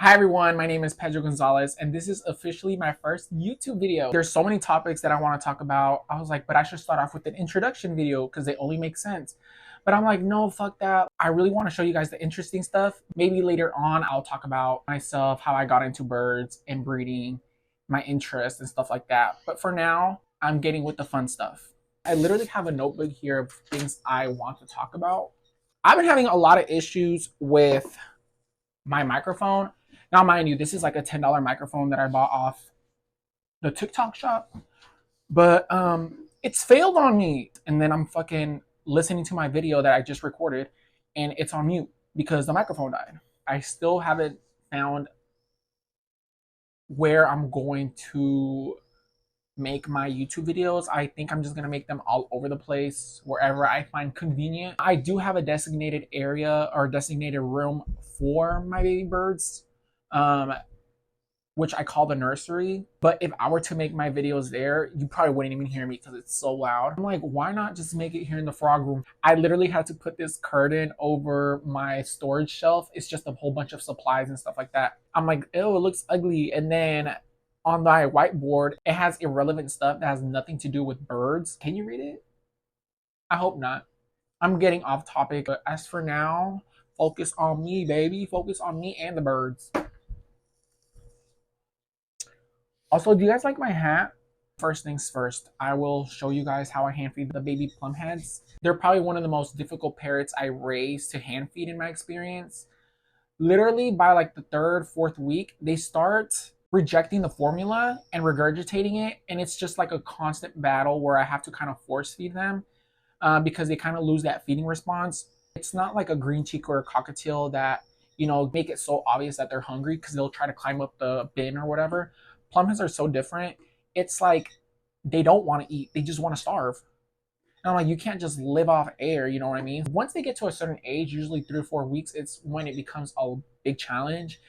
Hi everyone, my name is Pedro Gonzalez and this is officially my first YouTube video. There's so many topics that I want to talk about. I was like, but I should start off with an introduction video because they only make sense. But I'm like, no, fuck that. I really want to show you guys the interesting stuff. Maybe later on I'll talk about myself, how I got into birds and breeding, my interests and stuff like that. But for now, I'm getting with the fun stuff. I literally have a notebook here of things I want to talk about. I've been having a lot of issues with my microphone. Now, mind you, this is like a $10 microphone that I bought off the TikTok shop, but it's failed on me. And then I'm fucking listening to my video that I just recorded and it's on mute because the microphone died. I still haven't found where I'm going to make my YouTube videos. I think I'm just gonna make them all over the place, wherever I find convenient. I do have a designated area or designated room for my baby birds, which I call the nursery. But if I were to make my videos there, you probably wouldn't even hear me because it's so loud. I'm like, why not just make it here in the frog room? I literally had to put this curtain over my storage shelf. It's just a whole bunch of supplies and stuff like that. I'm like, ew, it looks ugly. And then on my whiteboard, it has irrelevant stuff that has nothing to do with birds. Can you read it? I hope not. I'm getting off topic, but as for now, focus on me, baby. Focus on me and the birds. Also, do you guys like my hat? First things first, I will show you guys how I hand feed the baby plumheads. They're probably one of the most difficult parrots I raised to hand feed in my experience. Literally by like the third, fourth week, they start rejecting the formula and regurgitating it, and it's just like a constant battle where I have to kind of force feed them because they kind of lose that feeding response. It's not like a green cheek or a cockatiel that, you know, make it so obvious that they're hungry because they'll try to climb up the bin or whatever. Plumheads are so different. It's like they don't want to eat, they just want to starve. And I'm like, you can't just live off air, you know what I mean? Once they get to a certain age, usually 3 or 4 weeks, it's when it becomes a big challenge.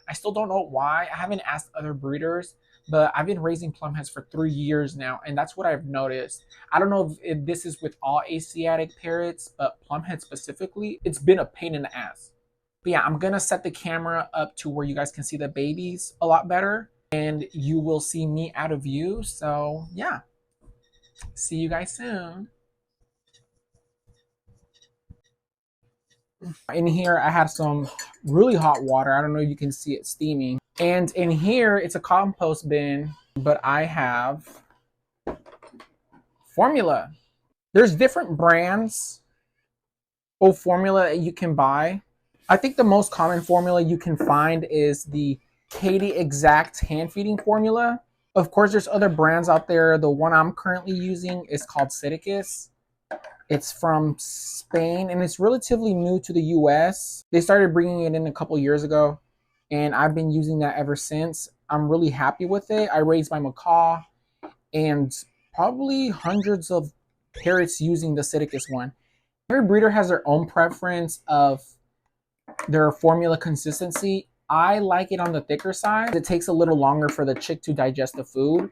I still don't know why. I haven't asked other breeders, but I've been raising plumheads for 3 years now, and that's what I've noticed. I don't know if this is with all Asiatic parrots, but plumheads specifically, it's been a pain in the ass. But yeah, I'm gonna set the camera up to where you guys can see the babies a lot better, and you will see me out of view. So yeah, see you guys soon. In here, I have some really hot water. I don't know if you can see it steaming. And in here, it's a compost bin, but I have formula. There's different brands of formula that you can buy. I think the most common formula you can find is the Katie Exact hand feeding formula. Of course, there's other brands out there. The one I'm currently using is called Citicus. It's from Spain and it's relatively new to the US. They started bringing it in a couple years ago and I've been using that ever since. I'm really happy with it. I raised my macaw and probably hundreds of parrots using the Citicus one. Every breeder has their own preference of their formula consistency. I like it on the thicker side. It takes a little longer for the chick to digest the food,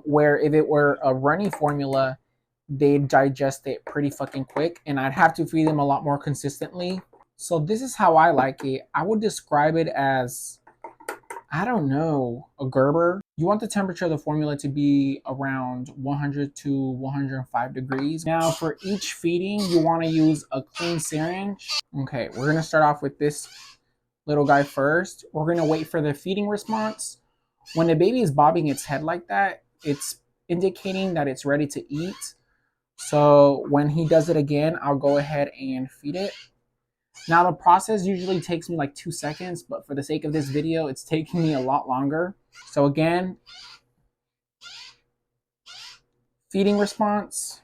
where if it were a runny formula, they digest it pretty fucking quick and I'd have to feed them a lot more consistently. So this is how I like it. I would describe it as, I don't know, a Gerber. You want the temperature of the formula to be around 100 to 105 degrees. Now for each feeding, you want to use a clean syringe. Okay, we're going to start off with this little guy first. We're going to wait for the feeding response. When the baby is bobbing its head like that, it's indicating that it's ready to eat. So when he does it again, I'll go ahead and feed it. Now the process usually takes me like 2 seconds, but for the sake of this video, it's taking me a lot longer. So again, feeding response.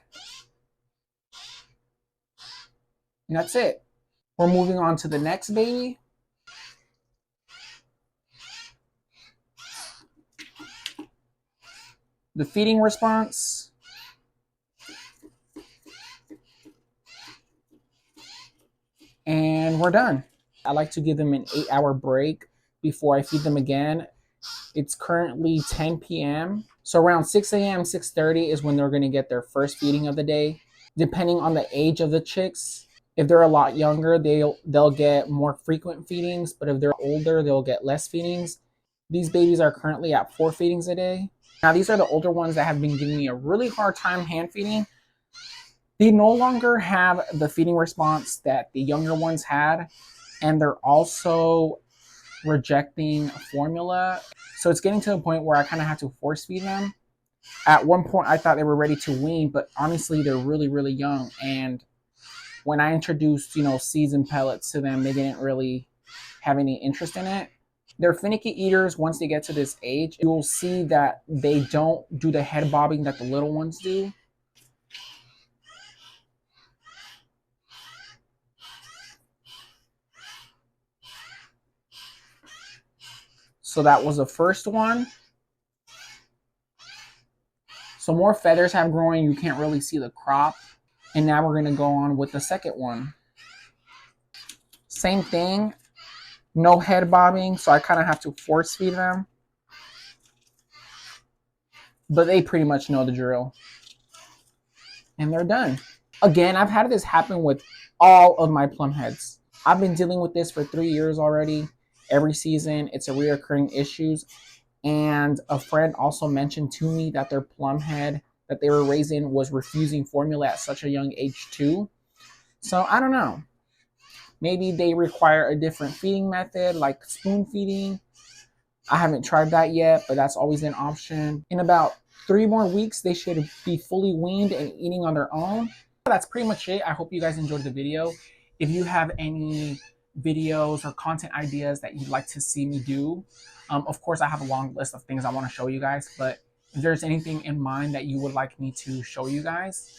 And that's it. We're moving on to the next baby. The feeding response. And we're done. I like to give them an 8-hour break before I feed them again. It's currently 10 p.m. So around 6 a.m., 6:30 is when they're going to get their first feeding of the day. Depending on the age of the chicks, If they're a lot younger, they'll get more frequent feedings, but if they're older, they'll get less feedings. These babies are currently at 4 feedings a day. Now, these are the older ones that have been giving me a really hard time hand feeding. They no longer have the feeding response that the younger ones had, and they're also rejecting formula. So it's getting to a point where I kind of have to force feed them. At one point, I thought they were ready to wean, but honestly, they're really, really young. And when I introduced, seeds and pellets to them, they didn't really have any interest in it. They're finicky eaters. Once they get to this age, you will see that they don't do the head bobbing that the little ones do. So that was the first one. So more feathers have grown. You can't really see the crop. And now we're going to go on with the second one. Same thing. No head bobbing. So I kind of have to force feed them. But they pretty much know the drill. And they're done. Again, I've had this happen with all of my plum heads. I've been dealing with this for 3 years already. Every season, it's a reoccurring issue. And a friend also mentioned to me that their plum head that they were raising was refusing formula at such a young age too. So I don't know. Maybe they require a different feeding method like spoon feeding. I haven't tried that yet, but that's always an option. In about 3 more weeks, they should be fully weaned and eating on their own. That's pretty much it. I hope you guys enjoyed the video. If you have any videos or content ideas that you'd like to see me do, of course, I have a long list of things I want to show you guys, but if there's anything in mind that you would like me to show you guys,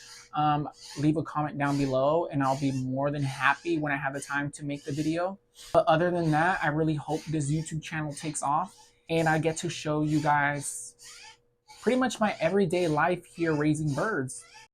leave a comment down below and I'll be more than happy when I have the time to make the video. But other than that, I really hope this YouTube channel takes off and I get to show you guys pretty much my everyday life here raising birds.